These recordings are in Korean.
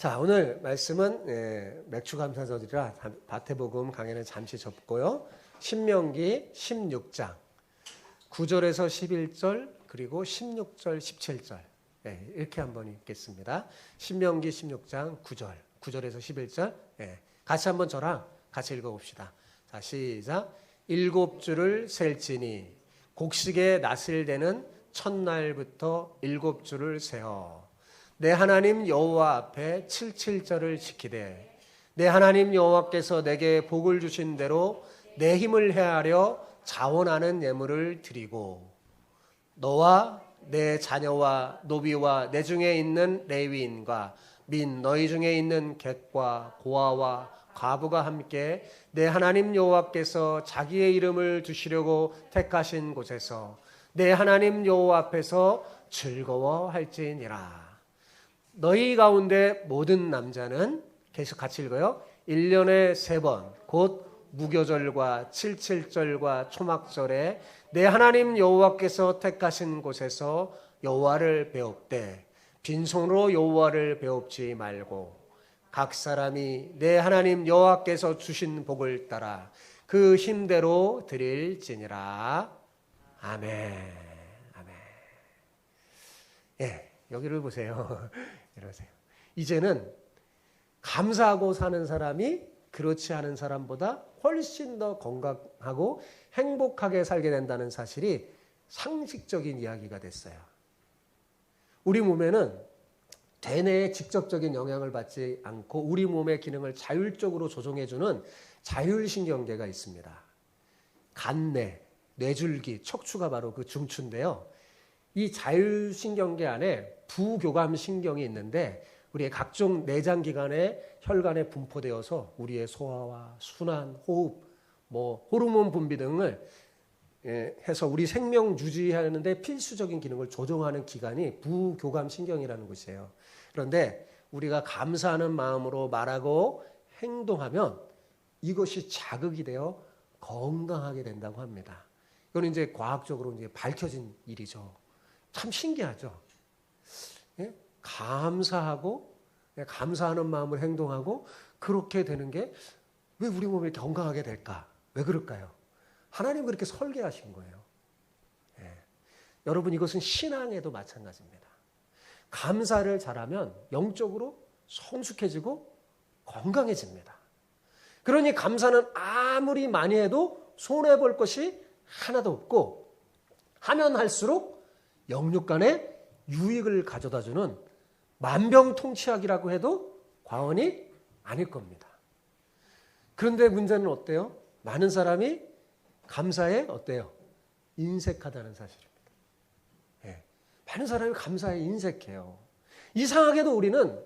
자, 오늘 말씀은 맥주 감사절이라 마태복음 강해는 잠시 접고요. 신명기 16장 9절에서 11절 그리고 16절 17절 이렇게 한번 읽겠습니다. 신명기 16장 9절에서 11절 같이 한번 저랑 같이 읽어봅시다. 자, 시작. 7주를 셀지니 곡식의 낫을 대는 첫날부터 7주를 세어 내 하나님 여호와 앞에 77절을 지키되 내 하나님 여호와께서 내게 복을 주신 대로 내 힘을 헤아려 자원하는 예물을 드리고 너와 내 자녀와 노비와 내 중에 있는 레위인과 및 너희 중에 있는 객과 고아와 과부가 함께 내 하나님 여호와께서 자기의 이름을 두시려고 택하신 곳에서 내 하나님 여호와 앞에서 즐거워할지니라. 너희 가운데 모든 남자는 계속 같이 읽어요. 1년에 3번 곧 무교절과 77절과 초막절에 내 하나님 여호와께서 택하신 곳에서 여호와를 배웁되 빈손으로 여호와를 배웁지 말고 각 사람이 내 하나님 여호와께서 주신 복을 따라 그 힘대로 드릴지니라. 아멘. 아멘. 여기를 보세요. 이러세요. 이제는 감사하고 사는 사람이 그렇지 않은 사람보다 훨씬 더 건강하고 행복하게 살게 된다는 사실이 상식적인 이야기가 됐어요. 우리 몸에는 대뇌의 직접적인 영향을 받지 않고 우리 몸의 기능을 자율적으로 조종해주는 자율신경계가 있습니다. 간내, 뇌줄기, 척추가 바로 그 중추인데요. 이 자율신경계 안에 부교감신경이 있는데 우리의 각종 내장기관에 혈관에 분포되어서 우리의 소화와 순환, 호흡, 호르몬 분비 등을 해서 우리 생명 유지하는 데 필수적인 기능을 조정하는 기관이 부교감신경이라는 것이에요. 그런데 우리가 감사하는 마음으로 말하고 행동하면 이것이 자극이 되어 건강하게 된다고 합니다. 이건 이제 과학적으로 이제 밝혀진 일이죠. 참 신기하죠. 감사하고 감사하는 마음을 행동하고 그렇게 되는 게 왜 우리 몸이 건강하게 될까? 왜 그럴까요? 하나님 그렇게 설계하신 거예요. 여러분 이것은 신앙에도 마찬가지입니다. 감사를 잘하면 영적으로 성숙해지고 건강해집니다. 그러니 감사는 아무리 많이 해도 손해볼 것이 하나도 없고 하면 할수록 영육간에 유익을 가져다주는 만병통치약이라고 해도 과언이 아닐 겁니다. 그런데 문제는 어때요? 많은 사람이 감사에 어때요? 인색하다는 사실입니다. 많은 사람이 감사에 인색해요. 이상하게도 우리는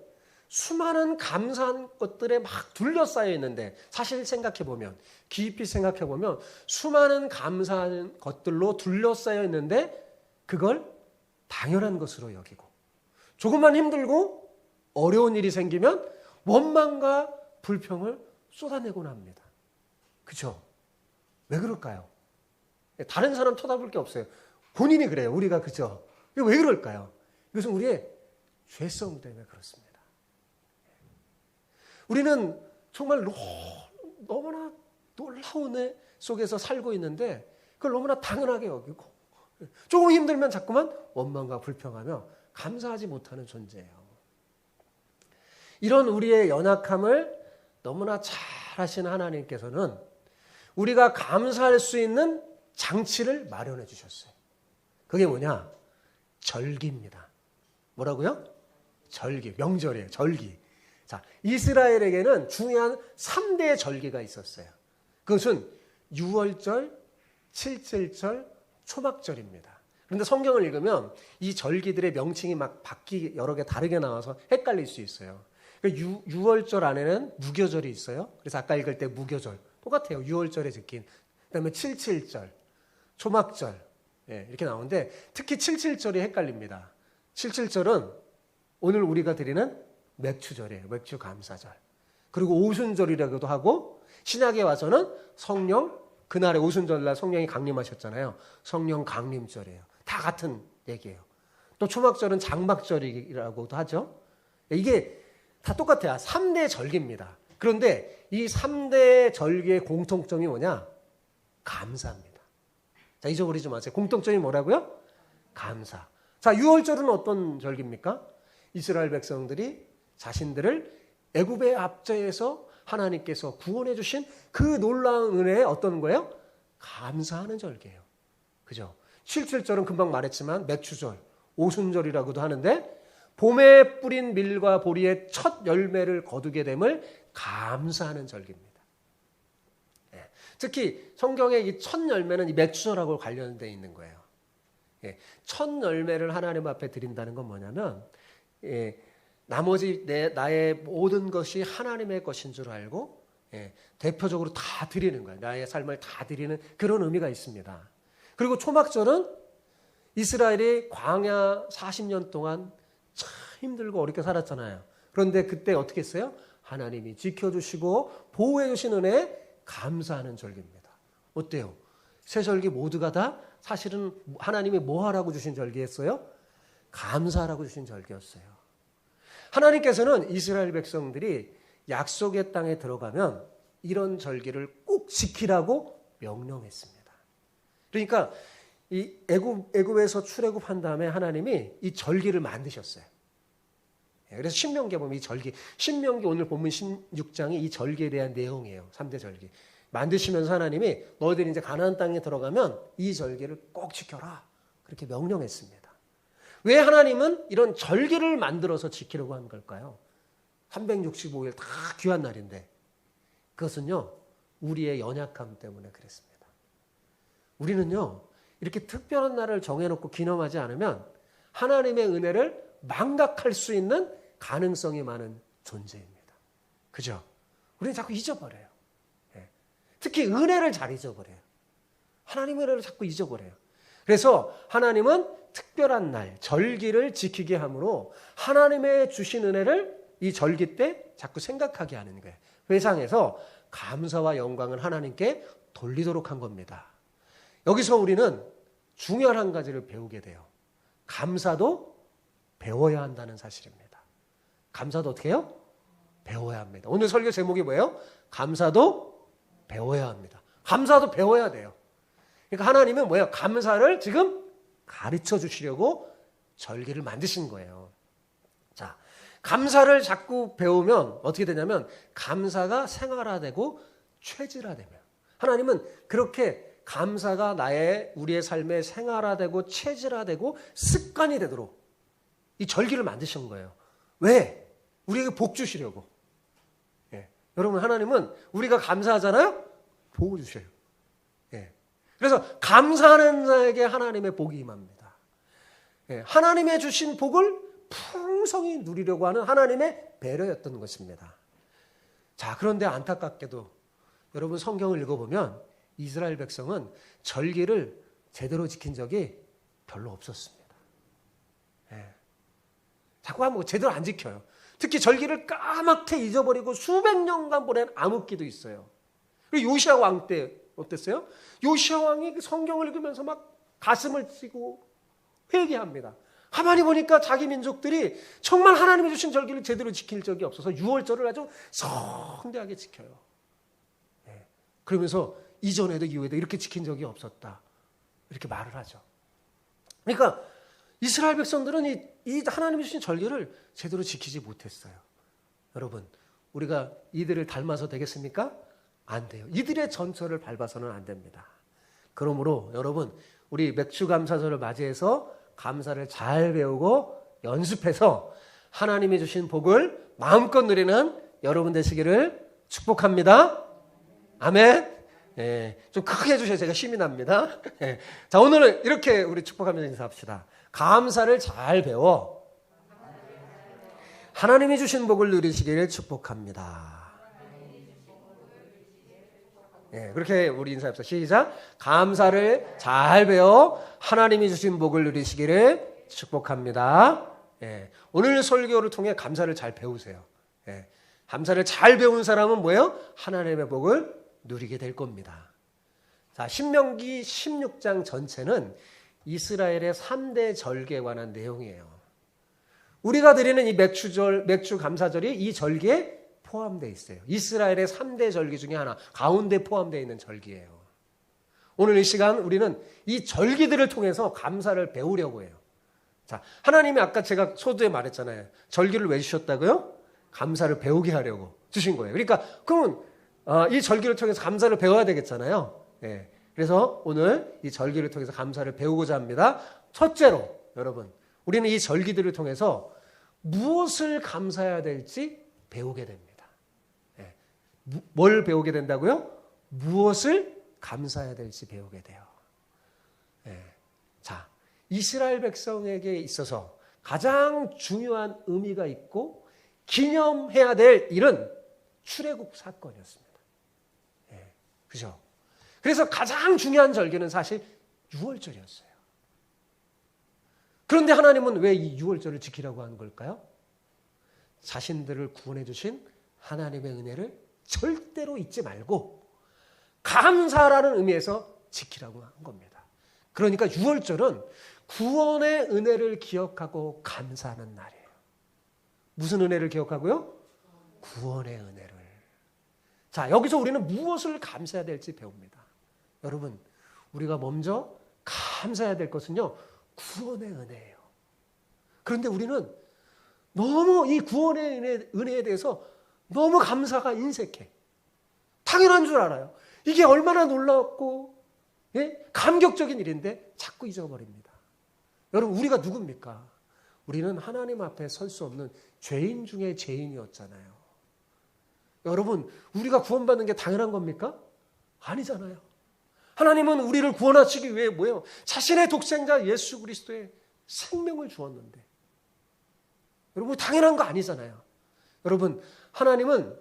수많은 감사한 것들에 막 둘러싸여 있는데 사실 생각해보면 깊이 생각해보면 수많은 감사한 것들로 둘러싸여 있는데 그걸 당연한 것으로 여기고 조금만 힘들고 어려운 일이 생기면 원망과 불평을 쏟아내곤 합니다. 그렇죠? 왜 그럴까요? 다른 사람 쳐다볼 게 없어요. 본인이 그래요. 우리가 그죠? 왜 그럴까요? 이것은 우리의 죄성 때문에 그렇습니다. 우리는 정말 너무나 놀라운 애 속에서 살고 있는데 그걸 너무나 당연하게 여기고 조금 힘들면 자꾸만 원망과 불평하며 감사하지 못하는 존재예요. 이런 우리의 연약함을 너무나 잘 아시는 하나님께서는 우리가 감사할 수 있는 장치를 마련해 주셨어요. 그게 뭐냐? 절기입니다. 뭐라고요? 절기, 명절이에요. 절기. 자, 이스라엘에게는 중요한 3대의 절기가 있었어요. 그것은 유월절, 칠칠절, 초막절입니다. 그런데 성경을 읽으면 이 절기들의 명칭이 막 여러 개 다르게 나와서 헷갈릴 수 있어요. 그러니까 유월절 안에는 무교절이 있어요. 그래서 아까 읽을 때 무교절 똑같아요. 유월절에 적힌. 그다음에 칠칠절, 초막절 이렇게 나오는데 특히 칠칠절이 헷갈립니다. 칠칠절은 오늘 우리가 드리는 맥주절이에요. 맥주 감사절. 그리고 오순절이라고도 하고 신약에 와서는 성령 그날의 오순절날 성령이 강림하셨잖아요. 성령 강림절이에요. 다 같은 얘기예요. 또 초막절은 장막절이라고도 하죠. 이게 다 똑같아요. 3대 절기입니다. 그런데 이 3대 절기의 공통점이 뭐냐? 감사입니다. 자, 잊어버리지 마세요. 공통점이 뭐라고요? 감사. 자, 유월절은 어떤 절기입니까? 이스라엘 백성들이 자신들을 애굽의 압제에서 하나님께서 구원해 주신 그 놀라운 은혜에 어떤 거예요? 감사하는 절기예요. 그죠? 77절은 금방 말했지만 맥추절, 오순절이라고도 하는데 봄에 뿌린 밀과 보리의 첫 열매를 거두게 됨을 감사하는 절기입니다. 예. 특히 성경의 이 첫 열매는 이 맥추절하고 관련되어 있는 거예요. 예. 첫 열매를 하나님 앞에 드린다는 건 뭐냐면 나머지 나의 모든 것이 하나님의 것인 줄 알고 대표적으로 다 드리는 거예요. 나의 삶을 다 드리는 그런 의미가 있습니다. 그리고 초막절은 이스라엘이 광야 40년 동안 참 힘들고 어렵게 살았잖아요. 그런데 그때 어떻게 했어요? 하나님이 지켜주시고 보호해 주신 은혜에 감사하는 절기입니다. 어때요? 세 절기 모두가 다 사실은 하나님이 뭐 하라고 주신 절기였어요? 감사하라고 주신 절기였어요. 하나님께서는 이스라엘 백성들이 약속의 땅에 들어가면 이런 절기를 꼭 지키라고 명령했습니다. 그러니까 이 애굽에서 출애굽한 다음에 하나님이 이 절기를 만드셨어요. 그래서 신명기에 보면 이 절기, 신명기 오늘 본문 16장이 이 절기에 대한 내용이에요. 3대 절기. 만드시면서 하나님이 너희들이 이제 가나안 땅에 들어가면 이 절기를 꼭 지켜라. 그렇게 명령했습니다. 왜 하나님은 이런 절기를 만들어서 지키려고 한 걸까요? 365일 다 귀한 날인데 그것은요 우리의 연약함 때문에 그랬습니다. 우리는요 이렇게 특별한 날을 정해놓고 기념하지 않으면 하나님의 은혜를 망각할 수 있는 가능성이 많은 존재입니다. 그죠? 우리는 자꾸 잊어버려요. 특히 은혜를 잘 잊어버려요. 하나님의 은혜를 자꾸 잊어버려요. 그래서 하나님은 특별한 날, 절기를 지키게 함으로 하나님의 주신 은혜를 이 절기 때 자꾸 생각하게 하는 거예요. 회상에서 감사와 영광을 하나님께 돌리도록 한 겁니다. 여기서 우리는 중요한 한 가지를 배우게 돼요. 감사도 배워야 한다는 사실입니다. 감사도 어떻게 해요? 배워야 합니다. 오늘 설교 제목이 뭐예요? 감사도 배워야 합니다. 감사도 배워야 돼요. 그러니까 하나님은 뭐예요? 감사를 지금 가르쳐 주시려고 절기를 만드신 거예요. 자, 감사를 자꾸 배우면 어떻게 되냐면 감사가 생활화되고 체질화되면 하나님은 그렇게 감사가 우리의 삶에 생활화되고 체질화되고 습관이 되도록 이 절기를 만드신 거예요. 왜? 우리에게 복 주시려고. 여러분 하나님은 우리가 감사하잖아요. 복 주셔요. 그래서 감사하는 자에게 하나님의 복이 임합니다. 하나님의 주신 복을 풍성히 누리려고 하는 하나님의 배려였던 것입니다. 자, 그런데 안타깝게도 여러분 성경을 읽어보면 이스라엘 백성은 절기를 제대로 지킨 적이 별로 없었습니다. 자꾸 하면 제대로 안 지켜요. 특히 절기를 까맣게 잊어버리고 수백 년간 보낸 암흑기도 있어요. 그리고 요시야 왕 때 어땠어요? 요시야 왕이 성경을 읽으면서 막 가슴을 찌고 회개합니다. 가만히 보니까 자기 민족들이 정말 하나님이 주신 절기를 제대로 지킬 적이 없어서 유월절을 아주 성대하게 지켜요. 그러면서 이전에도 이후에도 이렇게 지킨 적이 없었다. 이렇게 말을 하죠. 그러니까 이스라엘 백성들은 이 하나님이 주신 절기를 제대로 지키지 못했어요. 여러분, 우리가 이들을 닮아서 되겠습니까? 안 돼요. 이들의 전철을 밟아서는 안 됩니다. 그러므로 여러분, 우리 맥주감사절을 맞이해서 감사를 잘 배우고 연습해서 하나님이 주신 복을 마음껏 누리는 여러분 되시기를 축복합니다. 아멘. 좀 크게 해주셔야 제가 힘이 납니다. 자, 오늘은 이렇게 우리 축복하면서 인사합시다. 감사를 잘 배워 하나님이 주신 복을 누리시기를 축복합니다. 그렇게 우리 인사합시다. 시작. 감사를 잘 배워 하나님이 주신 복을 누리시기를 축복합니다. 오늘 설교를 통해 감사를 잘 배우세요. 감사를 잘 배운 사람은 뭐예요? 하나님의 복을 누리게 될 겁니다. 자, 신명기 16장 전체는 이스라엘의 3대 절기에 관한 내용이에요. 우리가 드리는 이 맥주 감사절이 이 절기에 포함되어 있어요. 이스라엘의 3대 절기 중에 하나, 가운데 포함되어 있는 절기예요. 오늘 이 시간 우리는 이 절기들을 통해서 감사를 배우려고 해요. 자, 하나님이 아까 제가 소두에 말했잖아요. 절기를 왜 주셨다고요? 감사를 배우게 하려고 주신 거예요. 그러니까 그러면 이 절기를 통해서 감사를 배워야 되겠잖아요. 예. 그래서 오늘 이 절기를 통해서 감사를 배우고자 합니다. 첫째로 여러분, 우리는 이 절기들을 통해서 무엇을 감사해야 될지 배우게 됩니다. 예. 뭘 배우게 된다고요? 무엇을 감사해야 될지 배우게 돼요. 예. 자, 이스라엘 백성에게 있어서 가장 중요한 의미가 있고 기념해야 될 일은 출애굽 사건이었습니다. 예. 그죠? 그래서 가장 중요한 절기는 사실 유월절이었어요. 그런데 하나님은 왜 이 유월절을 지키라고 하는 걸까요? 자신들을 구원해 주신 하나님의 은혜를 절대로 잊지 말고 감사라는 의미에서 지키라고 한 겁니다. 그러니까 유월절은 구원의 은혜를 기억하고 감사하는 날이에요. 무슨 은혜를 기억하고요? 구원의 은혜를. 자, 여기서 우리는 무엇을 감사해야 될지 배웁니다. 여러분, 우리가 먼저 감사해야 될 것은요, 구원의 은혜예요. 그런데 우리는 너무 이 구원의 은혜에 대해서 너무 감사가 인색해. 당연한 줄 알아요. 이게 얼마나 놀랍고 감격적인 일인데 자꾸 잊어버립니다. 여러분, 우리가 누굽니까? 우리는 하나님 앞에 설 수 없는 죄인 중에 죄인이었잖아요. 여러분, 우리가 구원받는 게 당연한 겁니까? 아니잖아요. 하나님은 우리를 구원하시기 위해 뭐예요? 자신의 독생자 예수 그리스도의 생명을 주었는데, 여러분, 당연한 거 아니잖아요. 여러분, 하나님은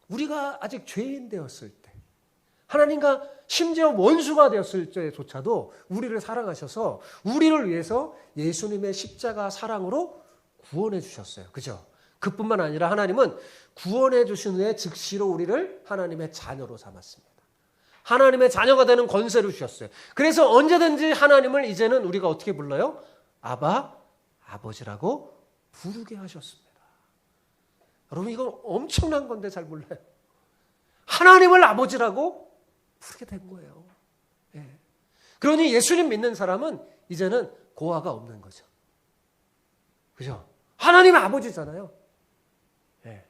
우리가 아직 죄인 되었을 때, 하나님과 심지어 원수가 되었을 때조차도 우리를 사랑하셔서 우리를 위해서 예수님의 십자가 사랑으로 구원해 주셨어요. 그죠? 그뿐만 아니라 하나님은 구원해 주신 후에 즉시로 우리를 하나님의 자녀로 삼았습니다. 하나님의 자녀가 되는 권세를 주셨어요. 그래서 언제든지 하나님을 이제는 우리가 어떻게 불러요? 아바, 아버지라고 부르게 하셨습니다. 여러분, 이거 엄청난 건데 잘 몰라요. 하나님을 아버지라고 부르게 된 거예요. 예. 그러니 예수님 믿는 사람은 이제는 고아가 없는 거죠. 그죠? 하나님의 아버지잖아요. 예.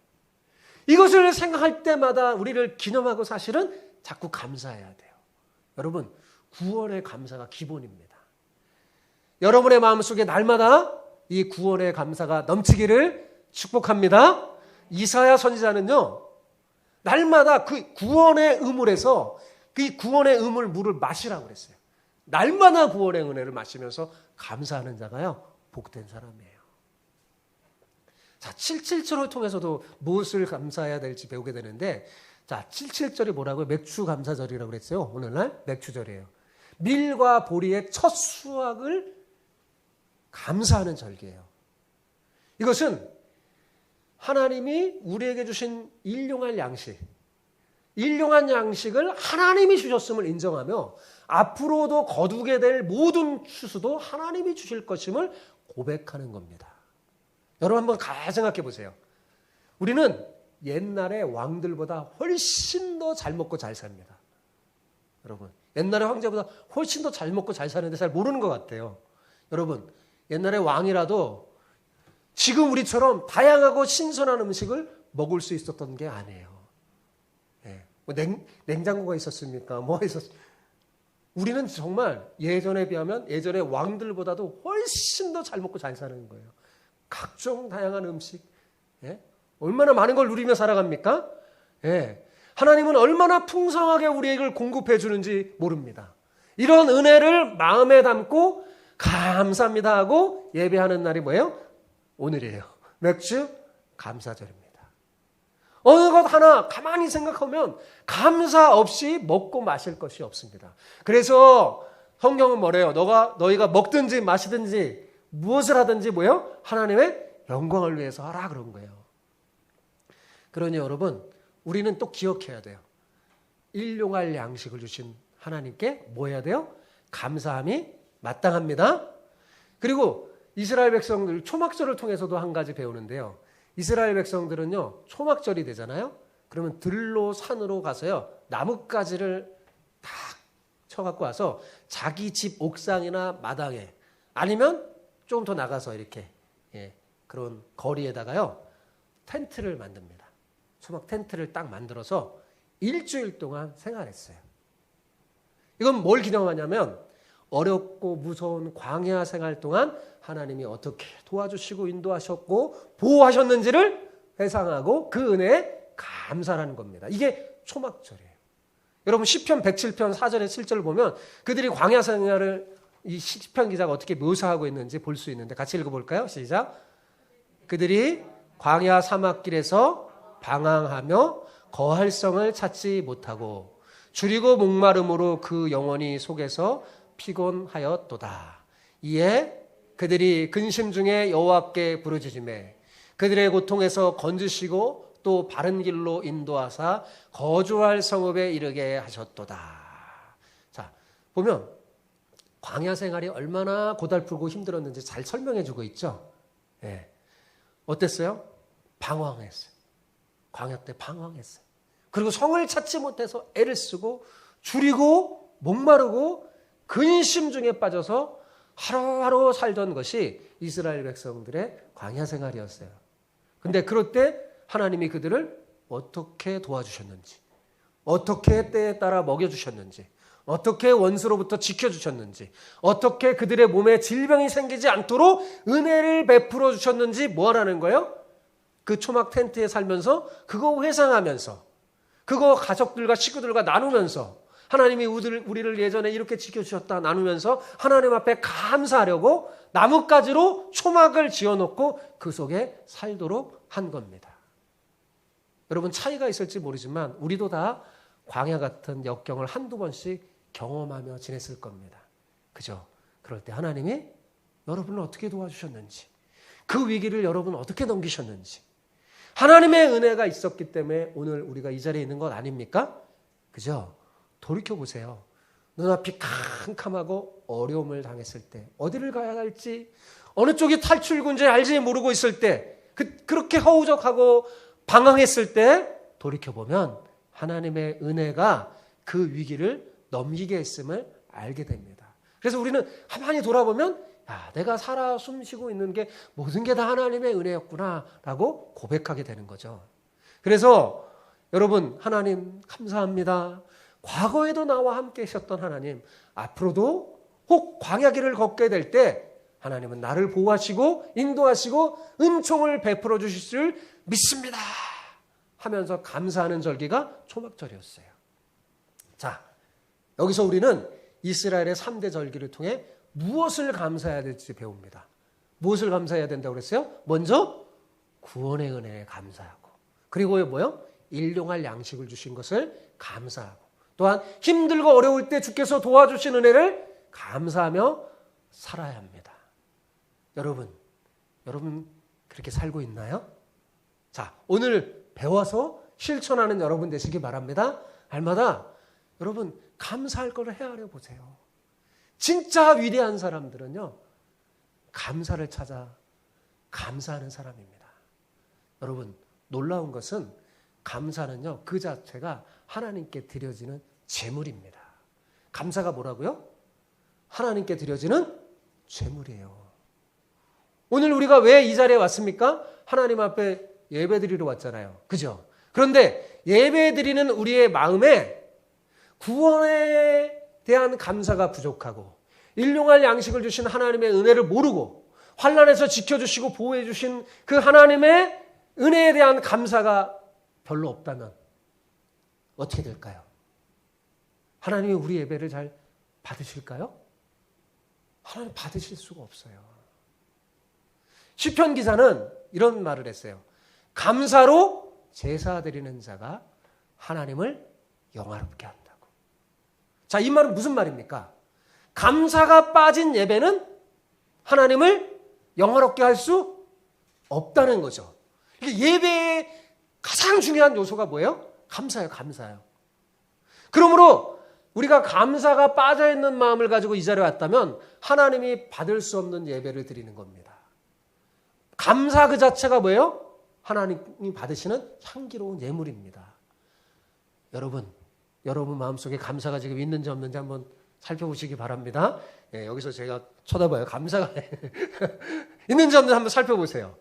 이것을 생각할 때마다 우리를 기념하고 사실은 자꾸 감사해야 돼요. 여러분, 구원의 감사가 기본입니다. 여러분의 마음속에 날마다 이 구원의 감사가 넘치기를 축복합니다. 이사야 선지자는요, 날마다 그 구원의 의물에서 그 구원의 의물 물을 마시라고 그랬어요. 날마다 구원의 은혜를 마시면서 감사하는 자가요, 복된 사람이에요. 자, 7.7절을 통해서도 무엇을 감사해야 될지 배우게 되는데, 자, 7.7절이 뭐라고요? 맥주 감사절이라고 그랬어요. 오늘날 맥주절이에요. 밀과 보리의 첫 수확을 감사하는 절기예요. 이것은 하나님이 우리에게 주신 일용할 양식, 일용한 양식을 하나님이 주셨음을 인정하며 앞으로도 거두게 될 모든 추수도 하나님이 주실 것임을 고백하는 겁니다. 여러분, 한번 생각해 보세요. 우리는 옛날의 왕들보다 훨씬 더 잘 먹고 잘 삽니다. 여러분, 옛날의 황제보다 훨씬 더 잘 먹고 잘 사는데 잘 모르는 것 같아요. 여러분, 옛날의 왕이라도 지금 우리처럼 다양하고 신선한 음식을 먹을 수 있었던 게 아니에요. 예. 뭐 냉장고가 있었습니까? 뭐가 있었습니까? 우리는 정말 예전에 비하면 예전의 왕들보다도 훨씬 더 잘 먹고 잘 사는 거예요. 각종 다양한 음식, 예? 얼마나 많은 걸 누리며 살아갑니까? 예. 하나님은 얼마나 풍성하게 우리에게 공급해 주는지 모릅니다. 이런 은혜를 마음에 담고 감사합니다 하고 예배하는 날이 뭐예요? 오늘이에요. 맥주 감사절입니다. 어느 것 하나 가만히 생각하면 감사 없이 먹고 마실 것이 없습니다. 그래서 성경은 뭐래요? 너희가 먹든지 마시든지 무엇을 하든지 뭐예요? 하나님의 영광을 위해서 하라 그런 거예요. 그러니 여러분, 우리는 또 기억해야 돼요. 일용할 양식을 주신 하나님께 뭐 해야 돼요? 감사함이 마땅합니다. 그리고 이스라엘 백성들 초막절을 통해서도 한 가지 배우는데요. 이스라엘 백성들은요, 초막절이 되잖아요. 그러면 들로 산으로 가서요, 나뭇가지를 딱 쳐갖고 와서 자기 집 옥상이나 마당에 아니면 조금 더 나가서 이렇게 그런 거리에다가요, 텐트를 만듭니다. 초막 텐트를 딱 만들어서 일주일 동안 생활했어요. 이건 뭘 기념하냐면 어렵고 무서운 광야 생활 동안 하나님이 어떻게 도와주시고 인도하셨고 보호하셨는지를 회상하고 그 은혜에 감사하는 겁니다. 이게 초막절이에요. 여러분 시편 107편 4절에 7절을 보면 그들이 광야 생활을 이 시편 기자가 어떻게 묘사하고 있는지 볼 수 있는데 같이 읽어볼까요? 시작. 그들이 광야 사막길에서 방황하며 거할 성을 찾지 못하고 줄이고 목마름으로 그 영혼이 속에서 피곤하였도다. 이에 그들이 근심 중에 여호와께 부르짖으매 그들의 고통에서 건지시고 또 바른 길로 인도하사 거주할 성읍에 이르게 하셨도다. 자, 보면 광야 생활이 얼마나 고달프고 힘들었는지 잘 설명해 주고 있죠. 어땠어요? 방황했어요. 광야 때 방황했어요. 그리고 성을 찾지 못해서 애를 쓰고 줄이고 목마르고 근심 중에 빠져서 하루하루 살던 것이 이스라엘 백성들의 광야 생활이었어요. 근데 그럴 때 하나님이 그들을 어떻게 도와주셨는지, 어떻게 때에 따라 먹여주셨는지, 어떻게 원수로부터 지켜주셨는지, 어떻게 그들의 몸에 질병이 생기지 않도록 은혜를 베풀어 주셨는지 뭐 하라는 거예요? 그 초막 텐트에 살면서 그거 회상하면서 그거 가족들과 식구들과 나누면서 하나님이 우리를 예전에 이렇게 지켜주셨다 나누면서 하나님 앞에 감사하려고 나뭇가지로 초막을 지어놓고 그 속에 살도록 한 겁니다. 여러분 차이가 있을지 모르지만 우리도 다 광야 같은 역경을 한두 번씩 경험하며 지냈을 겁니다. 그죠? 그럴 때 하나님이 여러분을 어떻게 도와주셨는지, 그 위기를 여러분 어떻게 넘기셨는지, 하나님의 은혜가 있었기 때문에 오늘 우리가 이 자리에 있는 것 아닙니까? 그죠? 돌이켜보세요. 눈앞이 캄캄하고 어려움을 당했을 때, 어디를 가야 할지, 어느 쪽이 탈출구인지 알지 모르고 있을 때, 그렇게 허우적하고 방황했을 때 돌이켜보면 하나님의 은혜가 그 위기를 넘기게 했음을 알게 됩니다. 그래서 우리는 가만히 돌아보면 내가 살아 숨쉬고 있는 게 모든 게 다 하나님의 은혜였구나 라고 고백하게 되는 거죠. 그래서 여러분 하나님 감사합니다. 과거에도 나와 함께 하셨던 하나님, 앞으로도 혹 광야길을 걷게 될 때 하나님은 나를 보호하시고 인도하시고 은총을 베풀어 주실 줄 믿습니다 하면서 감사하는 절기가 초막절이었어요. 자, 여기서 우리는 이스라엘의 3대 절기를 통해 무엇을 감사해야 될지 배웁니다. 무엇을 감사해야 된다고 그랬어요? 먼저 구원의 은혜에 감사하고, 그리고 뭐요? 일용할 양식을 주신 것을 감사하고, 또한 힘들고 어려울 때 주께서 도와주신 은혜를 감사하며 살아야 합니다. 여러분 그렇게 살고 있나요? 자, 오늘 배워서 실천하는 여러분 되시기 바랍니다. 날마다 여러분 감사할 걸 헤아려 보세요. 진짜 위대한 사람들은요, 감사를 찾아 감사하는 사람입니다. 여러분, 놀라운 것은 감사는요, 그 자체가 하나님께 드려지는 제물입니다. 감사가 뭐라고요? 하나님께 드려지는 제물이에요. 오늘 우리가 왜 이 자리에 왔습니까? 하나님 앞에 예배 드리러 왔잖아요. 그죠? 그런데 예배 드리는 우리의 마음에 구원에 대한 감사가 부족하고 일용할 양식을 주신 하나님의 은혜를 모르고 환난에서 지켜주시고 보호해 주신 그 하나님의 은혜에 대한 감사가 별로 없다면 어떻게 될까요? 하나님이 우리 예배를 잘 받으실까요? 하나님 받으실 수가 없어요. 시편 기자는 이런 말을 했어요. 감사로 제사 드리는 자가 하나님을 영화롭게 한다고. 자, 이 말은 무슨 말입니까? 감사가 빠진 예배는 하나님을 영화롭게 할 수 없다는 거죠. 예배의 가장 중요한 요소가 뭐예요? 감사예요, 감사예요. 그러므로 우리가 감사가 빠져있는 마음을 가지고 이 자리에 왔다면 하나님이 받을 수 없는 예배를 드리는 겁니다. 감사 그 자체가 뭐예요? 하나님이 받으시는 향기로운 예물입니다. 여러분 마음속에 감사가 지금 있는지 없는지 한번 살펴보시기 바랍니다. 예, 여기서 제가 쳐다봐요. 감사가 있는지 없는지 한번 살펴보세요.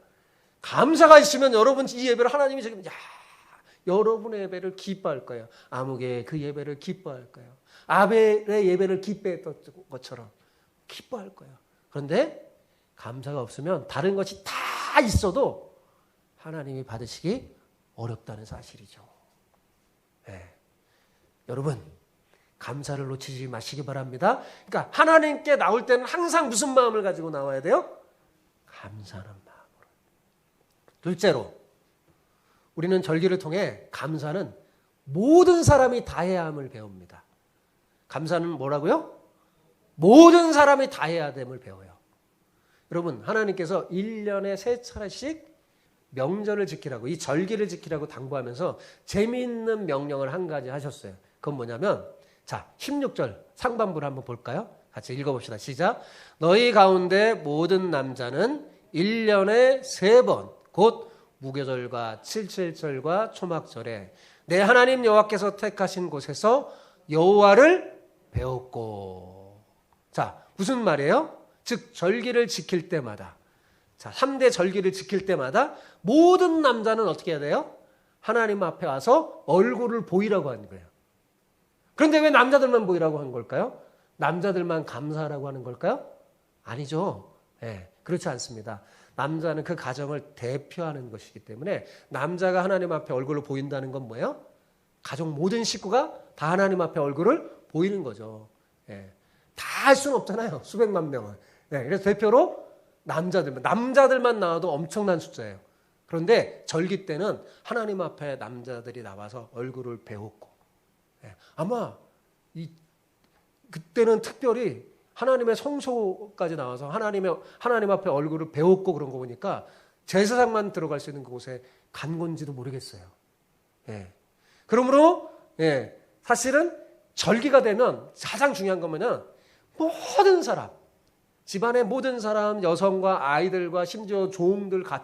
감사가 있으면 여러분 이 예배를 하나님이 지금 여러분의 예배를 기뻐할 거예요. 아무개 그 예배를 기뻐할 거예요. 아벨의 예배를 기뻐했던 것처럼 기뻐할 거예요. 그런데 감사가 없으면 다른 것이 다 있어도 하나님이 받으시기 어렵다는 사실이죠. 네. 여러분 감사를 놓치지 마시기 바랍니다. 그러니까 하나님께 나올 때는 항상 무슨 마음을 가지고 나와야 돼요? 감사하는 마음으로. 둘째로 우리는 절기를 통해 감사는 모든 사람이 다 해야 함을 배웁니다. 감사는 뭐라고요? 모든 사람이 다 해야 됨을 배워요. 여러분 하나님께서 1년에 3차례씩 명절을 지키라고 이 절기를 지키라고 당부하면서 재미있는 명령을 한 가지 하셨어요. 그건 뭐냐면 자 16절 상반부를 한번 볼까요? 같이 읽어봅시다. 시작. 너희 가운데 모든 남자는 1년에 3번 곧 무교절과 칠칠절과 초막절에 내 하나님 여호와께서 택하신 곳에서 여호와를 배웠고. 자 무슨 말이에요? 즉 절기를 지킬 때마다 자 3대 절기를 지킬 때마다 모든 남자는 어떻게 해야 돼요? 하나님 앞에 와서 얼굴을 보이라고 하는 거예요. 그런데 왜 남자들만 보이라고 하는 걸까요? 남자들만 감사하라고 하는 걸까요? 아니죠. 네, 그렇지 않습니다. 남자는 그 가정을 대표하는 것이기 때문에 남자가 하나님 앞에 얼굴을 보인다는 건 뭐예요? 가족 모든 식구가 다 하나님 앞에 얼굴을 보이는 거죠. 네, 다 할 수는 없잖아요. 수백만 명은. 네, 그래서 대표로 남자들만 나와도 엄청난 숫자예요. 그런데 절기 때는 하나님 앞에 남자들이 나와서 얼굴을 배웠고 아마 그때는 특별히 하나님의 성소까지 나와서 하나님 앞에 얼굴을 배웠고 그런 거 보니까 제사장만 들어갈 수 있는 그곳에 간 건지도 모르겠어요. 예. 그러므로 사실은 절기가 되면 가장 중요한 거면은 모든 사람 집안의 모든 사람 여성과 아이들과 심지어 종들 다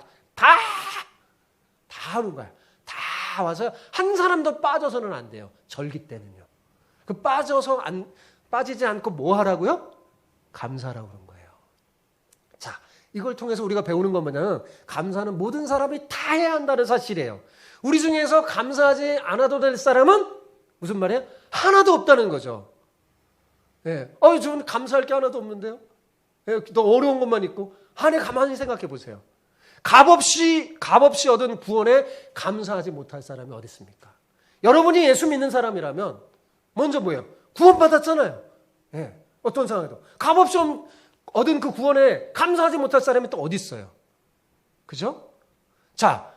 하는 거야. 다 와서 한 사람도 빠져서는 안 돼요. 절기 때는요. 그 빠지지 않고 뭐 하라고요? 감사하라고 그런 거예요. 자, 이걸 통해서 우리가 배우는 건 뭐냐면 감사는 모든 사람이 다 해야 한다는 사실이에요. 우리 중에서 감사하지 않아도 될 사람은 무슨 말이에요? 하나도 없다는 거죠. 예. 저는 감사할 게 하나도 없는데요. 예, 또 어려운 것만 있고. 한해 가만히 생각해 보세요. 값없이 얻은 구원에 감사하지 못할 사람이 어디 있습니까? 여러분이 예수 믿는 사람이라면 먼저 뭐예요? 구원받았잖아요. 예, 어떤 상황에도. 값없이 얻은 그 구원에 감사하지 못할 사람이 또 어디 있어요? 그죠? 자,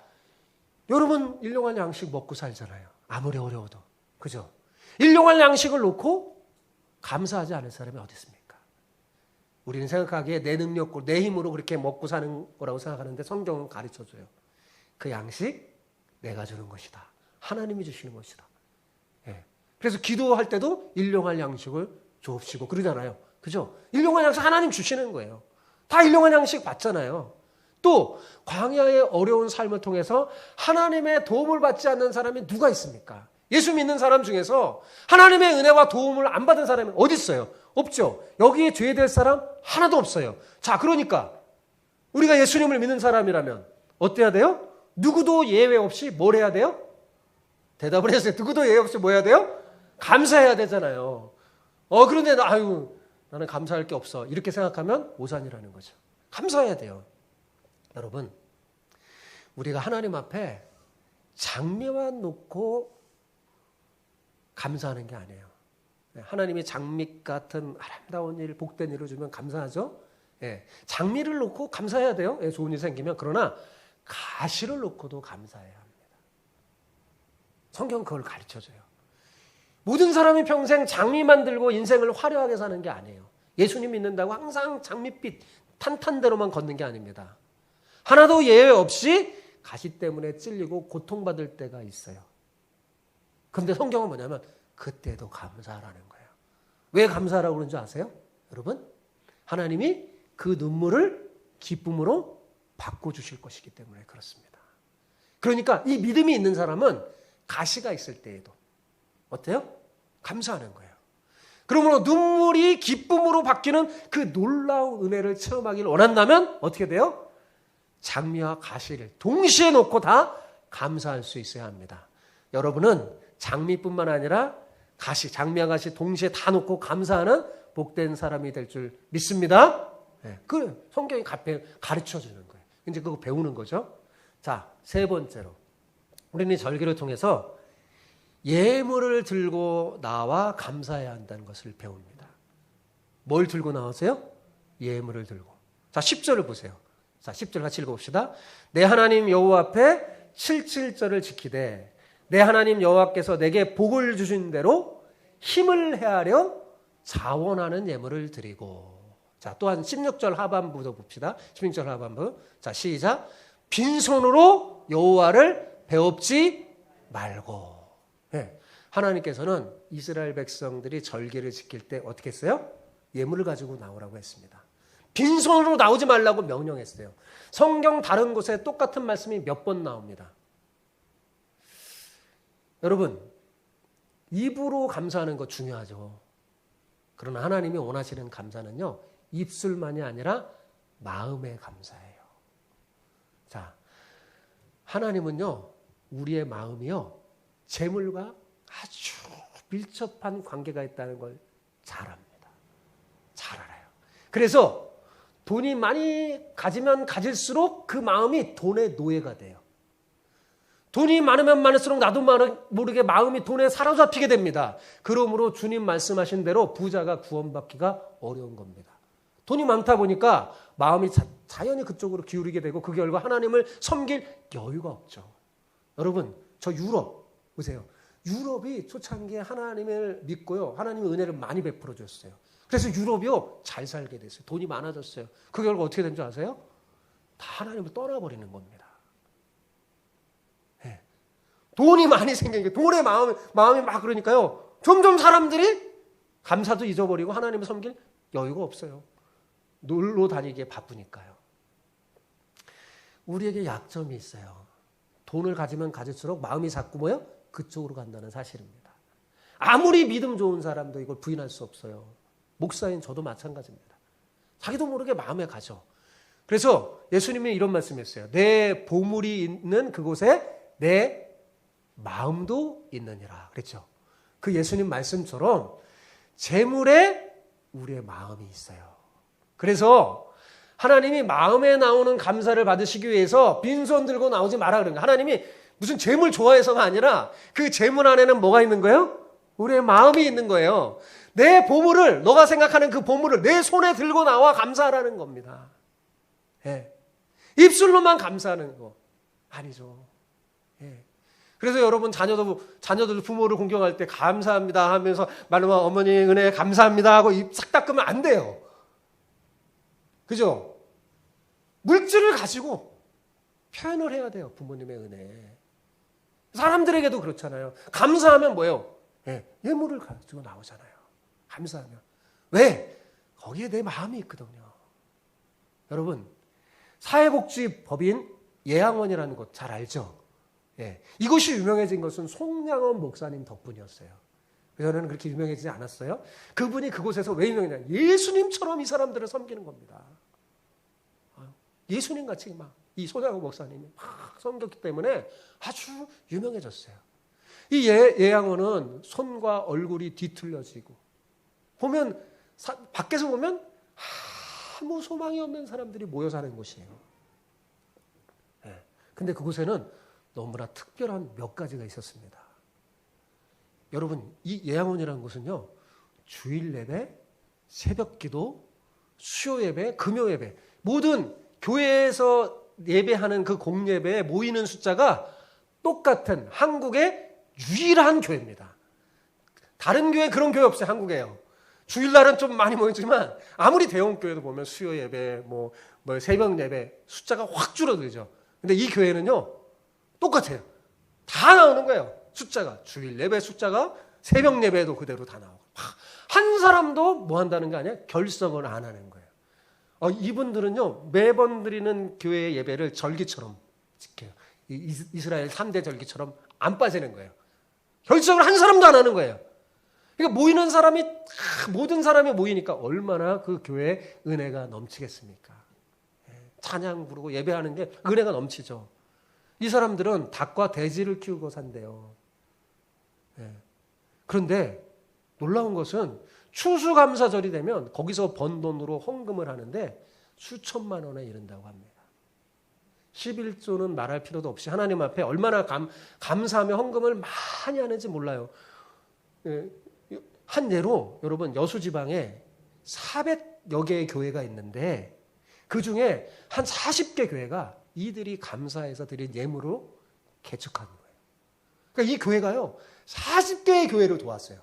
여러분 일용할 양식 먹고 살잖아요. 아무리 어려워도. 그죠? 일용할 양식을 놓고 감사하지 않을 사람이 어디 있습니까? 우리는 생각하기에 내 능력으로 내 힘으로 그렇게 먹고 사는 거라고 생각하는데 성경은 가르쳐줘요. 그 양식 내가 주는 것이다. 하나님이 주시는 것이다. 예. 그래서 기도할 때도 일용할 양식을 주옵시고 그러잖아요. 그죠? 일용할 양식 하나님 주시는 거예요. 다 일용할 양식 받잖아요. 또 광야의 어려운 삶을 통해서 하나님의 도움을 받지 않는 사람이 누가 있습니까? 예수 믿는 사람 중에서 하나님의 은혜와 도움을 안 받은 사람이 어디 있어요? 없죠. 여기에 죄될 사람 하나도 없어요. 자, 그러니까 우리가 예수님을 믿는 사람이라면 어때야 돼요? 누구도 예외 없이 뭘 해야 돼요? 대답을 했어요. 누구도 예외 없이 뭐 해야 돼요? 감사해야 되잖아요. 그런데 나는 감사할 게 없어. 이렇게 생각하면 오산이라는 거죠. 감사해야 돼요. 여러분, 우리가 하나님 앞에 장미만 놓고 감사하는 게 아니에요. 하나님이 장미 같은 아름다운 일, 복된 일을 주면 감사하죠. 장미를 놓고 감사해야 돼요. 좋은 일 생기면. 그러나 가시를 놓고도 감사해야 합니다. 성경은 그걸 가르쳐줘요. 모든 사람이 평생 장미만 들고 인생을 화려하게 사는 게 아니에요. 예수님 믿는다고 항상 장밋빛 탄탄대로만 걷는 게 아닙니다. 하나도 예외 없이 가시 때문에 찔리고 고통받을 때가 있어요. 그런데 성경은 뭐냐면 그때도 감사하라는 거예요. 왜 감사하라고 그러는 줄 아세요? 여러분, 하나님이 그 눈물을 기쁨으로 바꿔주실 것이기 때문에 그렇습니다. 그러니까 이 믿음이 있는 사람은 가시가 있을 때에도 어때요? 감사하는 거예요. 그러므로 눈물이 기쁨으로 바뀌는 그 놀라운 은혜를 체험하기를 원한다면 어떻게 돼요? 장미와 가시를 동시에 놓고 다 감사할 수 있어야 합니다. 여러분은 장미뿐만 아니라 가시, 장미와 가시 동시에 다 놓고 감사하는 복된 사람이 될 줄 믿습니다. 네, 그 성경이 가르쳐 주는 거예요. 이제 그거 배우는 거죠. 자, 세 번째로 우리는 이 절기를 통해서 예물을 들고 나와 감사해야 한다는 것을 배웁니다. 뭘 들고 나오세요? 예물을 들고. 자, 10절을 보세요. 자, 10절 같이 읽어봅시다. 내 하나님 여호와 앞에 77절을 지키되 내 하나님 여호와께서 내게 복을 주신 대로 힘을 헤아려 자원하는 예물을 드리고. 자, 또한 16절 하반부도 봅시다. 16절 하반부. 자, 시작. 빈손으로 여호와를 배웁지 말고. 네. 하나님께서는 이스라엘 백성들이 절기를 지킬 때 어떻게 했어요? 예물을 가지고 나오라고 했습니다. 빈손으로 나오지 말라고 명령했어요. 성경 다른 곳에 똑같은 말씀이 몇 번 나옵니다. 여러분, 입으로 감사하는 거 중요하죠. 그러나 하나님이 원하시는 감사는요, 입술만이 아니라 마음의 감사예요. 자, 하나님은요, 우리의 마음이요, 재물과 아주 밀접한 관계가 있다는 걸 잘 압니다. 잘 알아요. 그래서 돈이 많이 가지면 가질수록 그 마음이 돈의 노예가 돼요. 돈이 많으면 많을수록 나도 모르게 마음이 돈에 사로잡히게 됩니다. 그러므로 주님 말씀하신 대로 부자가 구원받기가 어려운 겁니다. 돈이 많다 보니까 마음이 자연히 그쪽으로 기울이게 되고 그 결과 하나님을 섬길 여유가 없죠. 여러분, 저 유럽 보세요. 유럽이 초창기에 하나님을 믿고요. 하나님의 은혜를 많이 베풀어 줬어요. 그래서 유럽이요, 잘 살게 됐어요. 돈이 많아졌어요. 그 결과 어떻게 된 줄 아세요? 다 하나님을 떠나버리는 겁니다. 네. 돈이 많이 생기니까, 돈의 마음이 막 그러니까요. 점점 사람들이 감사도 잊어버리고 하나님을 섬길 여유가 없어요. 놀러 다니기에 바쁘니까요. 우리에게 약점이 있어요. 돈을 가지면 가질수록 마음이 자꾸 뭐예요? 그쪽으로 간다는 사실입니다. 아무리 믿음 좋은 사람도 이걸 부인할 수 없어요. 목사인 저도 마찬가지입니다. 자기도 모르게 마음에 가죠. 그래서 예수님이 이런 말씀했어요. 내 보물이 있는 그곳에 내 마음도 있느니라. 그랬죠. 그 예수님 말씀처럼 재물에 우리의 마음이 있어요. 그래서 하나님이 마음에 나오는 감사를 받으시기 위해서 빈손 들고 나오지 마라 그런 거예요. 하나님이 무슨 재물 좋아해서가 아니라 그 재물 안에는 뭐가 있는 거예요? 우리의 마음이 있는 거예요. 내 보물을, 너가 생각하는 그 보물을 내 손에 들고 나와 감사하라는 겁니다. 예. 입술로만 감사하는 거 아니죠. 예. 그래서 여러분 자녀들 부모를 공경할 때 감사합니다 하면서 말로만 어머니 은혜 감사합니다 하고 입 싹 닦으면 안 돼요. 그죠? 물질을 가지고 표현을 해야 돼요. 부모님의 은혜. 사람들에게도 그렇잖아요. 감사하면 뭐예요? 예, 예물을 가지고 나오잖아요. 감사하면. 왜? 거기에 내 마음이 있거든요. 여러분, 사회복지법인 예양원이라는 곳 잘 알죠? 예, 이곳이 유명해진 것은 송양원 목사님 덕분이었어요. 저는 그렇게 유명해지지 않았어요. 그분이 그곳에서 왜 유명했냐? 예수님처럼 이 사람들을 섬기는 겁니다. 예수님같이 막 이 송양원 목사님이 막 섬겼기 때문에 아주 유명해졌어요. 이 예양원은 손과 얼굴이 뒤틀려지고 보면 밖에서 보면 아무 소망이 없는 사람들이 모여 사는 곳이에요. 네. 근데 그곳에는 너무나 특별한 몇 가지가 있었습니다. 여러분, 이 예양원이라는 곳은요, 주일 예배, 새벽 기도, 수요 예배, 금요 예배, 모든 교회에서 예배하는 그 공예배에 모이는 숫자가 똑같은 한국의 유일한 교회입니다. 다른 교회 그런 교회 없어요. 한국에요. 주일날은 좀 많이 모이지만 아무리 대형 교회도 보면 수요 예배, 뭐 새벽 예배 숫자가 확 줄어들죠. 근데 이 교회는요 똑같아요. 다 나오는 거예요. 숫자가 주일 예배 숫자가 새벽 예배도 그대로 다 나오고 한 사람도 뭐 한다는 게 아니야? 결석을 안 하는 거예요. 이분들은요, 매번 드리는 교회 예배를 절기처럼 지켜요. 이스라엘 3대 절기처럼 안 빠지는 거예요. 결석을 한 사람도 안 하는 거예요. 그러니까 모이는 사람이, 모든 사람이 모이니까 얼마나 그 교회에 은혜가 넘치겠습니까? 찬양 부르고 예배하는 게 은혜가 넘치죠. 이 사람들은 닭과 돼지를 키우고 산대요. 그런데 놀라운 것은 추수감사절이 되면 거기서 번 돈으로 헌금을 하는데 수천만 원에 이른다고 합니다. 11조는 말할 필요도 없이 하나님 앞에 얼마나 감사하며 헌금을 많이 하는지 몰라요. 한 예로 여러분, 여수지방에 400여 개의 교회가 있는데 그중에 한 40개 교회가 이들이 감사해서 드린 예물로 개척하는 거예요. 그러니까 이 교회가요, 40개의 교회를 도왔어요.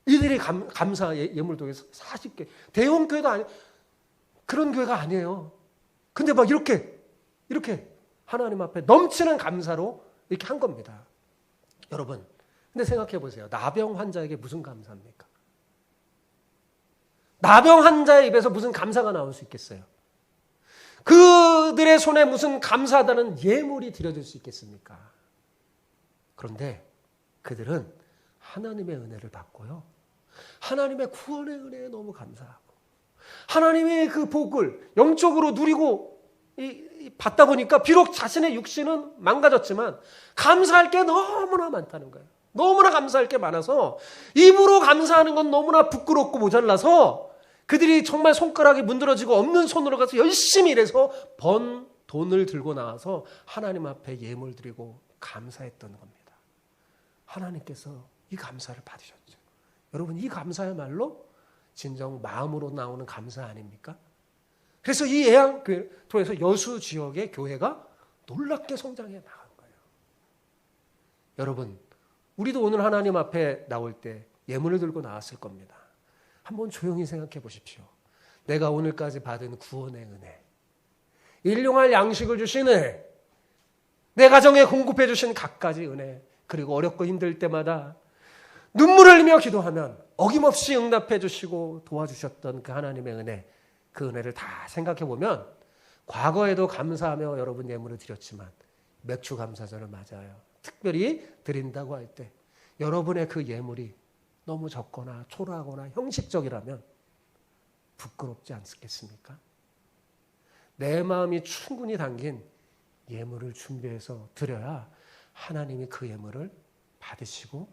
이들이 감사 예물 통해서 40개. 대형 교회도 아니, 그런 교회가 아니에요. 근데 막 이렇게 하나님 앞에 넘치는 감사로 이렇게 한 겁니다. 여러분, 근데 생각해 보세요. 나병 환자에게 무슨 감사입니까? 나병 환자의 입에서 무슨 감사가 나올 수 있겠어요? 그들의 손에 무슨 감사하다는 예물이 드려질 수 있겠습니까? 그런데 그들은 하나님의 은혜를 받고요, 하나님의 구원의 은혜에 너무 감사하고 하나님의 그 복을 영적으로 누리고 받다 보니까 비록 자신의 육신은 망가졌지만 감사할 게 너무나 많다는 거예요. 너무나 감사할 게 많아서 입으로 감사하는 건 너무나 부끄럽고 모자라서 그들이 정말 손가락이 문드러지고 없는 손으로 가서 열심히 일해서 번 돈을 들고 나와서 하나님 앞에 예물 드리고 감사했던 겁니다. 하나님께서 이 감사를 받으셨죠. 여러분, 이 감사야말로 진정 마음으로 나오는 감사 아닙니까? 그래서 이 예양토에서 여수 지역의 교회가 놀랍게 성장해 나간 거예요. 여러분, 우리도 오늘 하나님 앞에 나올 때 예물을 들고 나왔을 겁니다. 한번 조용히 생각해 보십시오. 내가 오늘까지 받은 구원의 은혜, 일용할 양식을 주신 은혜, 내 가정에 공급해 주신 갖가지 은혜, 그리고 어렵고 힘들 때마다 눈물을 흘리며 기도하면 어김없이 응답해 주시고 도와주셨던 그 하나님의 은혜, 그 은혜를 다 생각해 보면 과거에도 감사하며 여러분 예물을 드렸지만 맥주 감사절을 맞아요. 특별히 드린다고 할 때 여러분의 그 예물이 너무 적거나 초라하거나 형식적이라면 부끄럽지 않겠습니까? 내 마음이 충분히 담긴 예물을 준비해서 드려야 하나님이 그 예물을 받으시고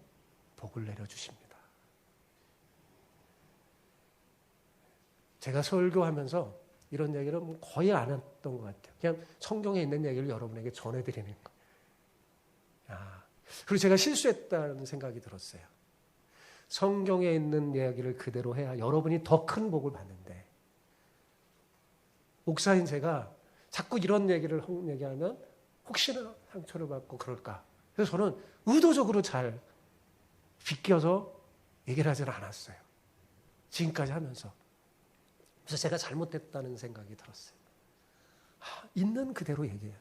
복을 내려주십니다. 제가 설교하면서 이런 얘기를 거의 안 했던 것 같아요. 그냥 성경에 있는 얘기를 여러분에게 전해드리는 거예요. 그리고 제가 실수했다는 생각이 들었어요. 성경에 있는 이야기를 그대로 해야 여러분이 더 큰 복을 받는데, 목사인 제가 자꾸 이런 얘기를 얘기하면 혹시나 상처를 받고 그럴까. 그래서 저는 의도적으로 잘 비껴서 얘기를 하지는 않았어요. 지금까지 하면서. 그래서 제가 잘못됐다는 생각이 들었어요. 있는 그대로 얘기해요.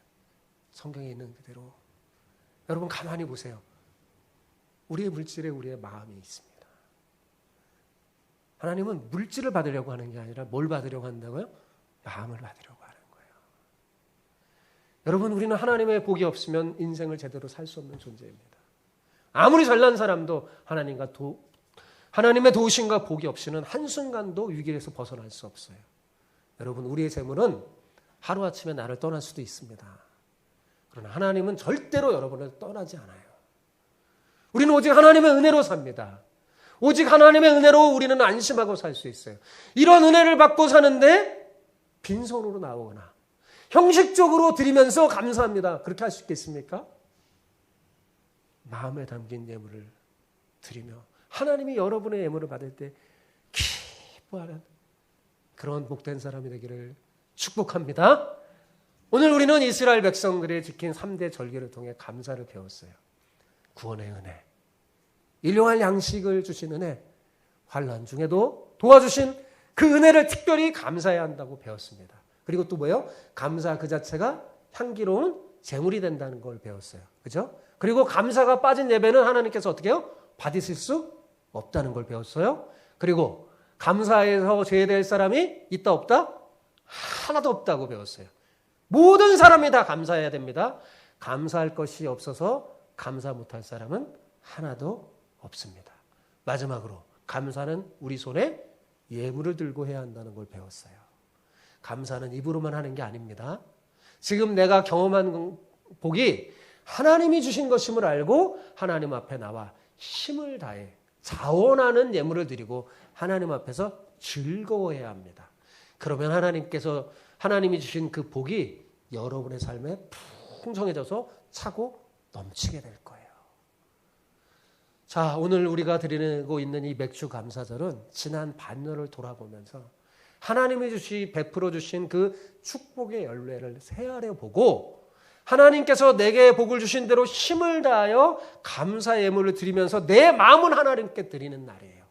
성경에 있는 그대로. 여러분 가만히 보세요. 우리의 물질에 우리의 마음이 있습니다. 하나님은 물질을 받으려고 하는 게 아니라 뭘 받으려고 한다고요? 마음을 받으려고 하는 거예요. 여러분, 우리는 하나님의 복이 없으면 인생을 제대로 살 수 없는 존재입니다. 아무리 잘난 사람도 하나님의 도우심과 복이 없이는 한순간도 위기에서 벗어날 수 없어요. 여러분, 우리의 재물은 하루아침에 나를 떠날 수도 있습니다. 그러나 하나님은 절대로 여러분을 떠나지 않아요. 우리는 오직 하나님의 은혜로 삽니다. 오직 하나님의 은혜로 우리는 안심하고 살 수 있어요. 이런 은혜를 받고 사는데 빈손으로 나오거나 형식적으로 드리면서 감사합니다, 그렇게 할 수 있겠습니까? 마음에 담긴 예물을 드리며 하나님이 여러분의 예물을 받을 때 기뻐하는 그런 복된 사람이 되기를 축복합니다. 오늘 우리는 이스라엘 백성들이 지킨 3대 절기를 통해 감사를 배웠어요. 구원의 은혜, 일용할 양식을 주신 은혜, 환난 중에도 도와주신 그 은혜를 특별히 감사해야 한다고 배웠습니다. 그리고 또 뭐예요? 감사 그 자체가 향기로운 제물이 된다는 걸 배웠어요. 그죠? 그리고 감사가 빠진 예배는 하나님께서 어떻게 해요? 받으실 수 없다는 걸 배웠어요. 그리고 감사해서 제외될 사람이 있다 없다? 하나도 없다고 배웠어요. 모든 사람이 다 감사해야 됩니다. 감사할 것이 없어서 감사 못할 사람은 하나도 없습니다. 마지막으로 감사는 우리 손에 예물을 들고 해야 한다는 걸 배웠어요. 감사는 입으로만 하는 게 아닙니다. 지금 내가 경험한 복이 하나님이 주신 것임을 알고 하나님 앞에 나와 힘을 다해 자원하는 예물을 드리고 하나님 앞에서 즐거워해야 합니다. 그러면 하나님이 주신 그 복이 여러분의 삶에 풍성해져서 차고 넘치게 될 거예요. 자, 오늘 우리가 드리고 있는 이 맥주 감사절은 지난 반년을 돌아보면서 하나님이 베풀어 주신 그 축복의 열매를 헤아려 보고 하나님께서 내게 복을 주신 대로 힘을 다하여 감사 예물을 드리면서 내 마음은 하나님께 드리는 날이에요.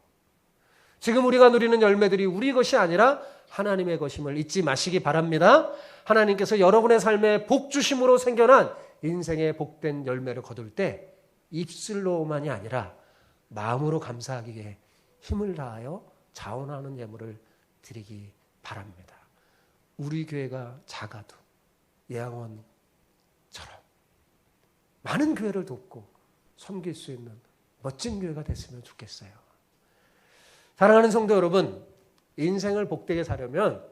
지금 우리가 누리는 열매들이 우리 것이 아니라 하나님의 것임을 잊지 마시기 바랍니다. 하나님께서 여러분의 삶에 복 주심으로 생겨난 인생의 복된 열매를 거둘 때 입술로만이 아니라 마음으로 감사하기 위해 힘을 다하여 자원하는 예물을 드리기 바랍니다. 우리 교회가 작아도 예양원처럼 많은 교회를 돕고 섬길 수 있는 멋진 교회가 됐으면 좋겠어요. 사랑하는 성도 여러분, 인생을 복되게 사려면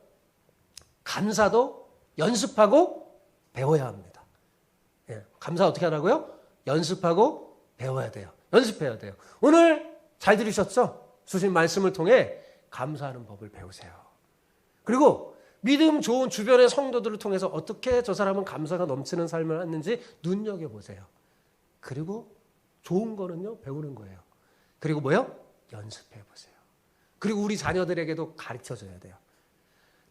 감사도 연습하고 배워야 합니다. 감사 어떻게 하라고요? 연습하고 배워야 돼요. 연습해야 돼요. 오늘 잘 들으셨죠? 주신 말씀을 통해 감사하는 법을 배우세요. 그리고 믿음 좋은 주변의 성도들을 통해서 어떻게 저 사람은 감사가 넘치는 삶을 했는지 눈여겨보세요. 그리고 좋은 거는요, 배우는 거예요. 그리고 뭐요? 연습해보세요. 그리고 우리 자녀들에게도 가르쳐줘야 돼요.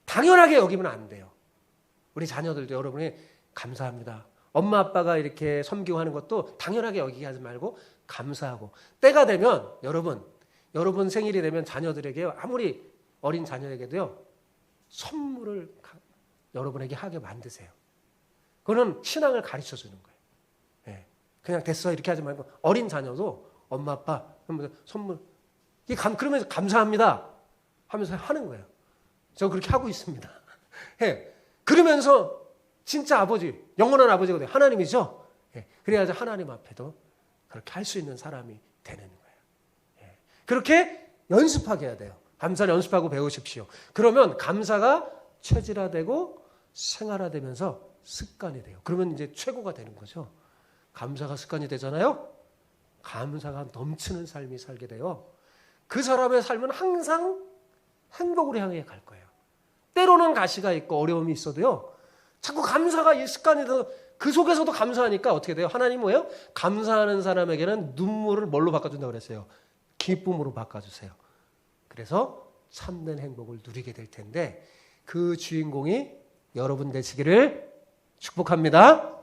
당연하게 여기면 안 돼요. 우리 자녀들도 여러분이 감사합니다. 엄마 아빠가 이렇게 섬기고 하는 것도 당연하게 여기게 하지 말고 감사하고 때가 되면 여러분 생일이 되면 자녀들에게 아무리 어린 자녀에게도요 선물을 여러분에게 하게 만드세요. 그거는 신앙을 가르쳐 주는 거예요. 네. 그냥 됐어 이렇게 하지 말고 어린 자녀도 엄마 아빠 선물 그러면서 감사합니다 하면서 하는 거예요. 저 그렇게 하고 있습니다. 네. 그러면서 진짜 아버지, 영원한 아버지가 돼요. 하나님이죠. 네. 그래야지 하나님 앞에도 그렇게 할 수 있는 사람이 되는 거예요. 네. 그렇게 연습하게 해야 돼요. 감사를 연습하고 배우십시오. 그러면 감사가 체질화되고 생활화되면서 습관이 돼요. 그러면 이제 최고가 되는 거죠. 감사가 습관이 되잖아요. 감사가 넘치는 삶이 살게 돼요. 그 사람의 삶은 항상 행복으로 향해 갈 거예요. 때로는 가시가 있고 어려움이 있어도요. 자꾸 감사가 이 습관이 돼서 그 속에서도 감사하니까 어떻게 돼요? 하나님 뭐예요? 감사하는 사람에게는 눈물을 뭘로 바꿔준다고 그랬어요? 기쁨으로 바꿔주세요. 그래서 참된 행복을 누리게 될 텐데 그 주인공이 여러분 되시기를 축복합니다.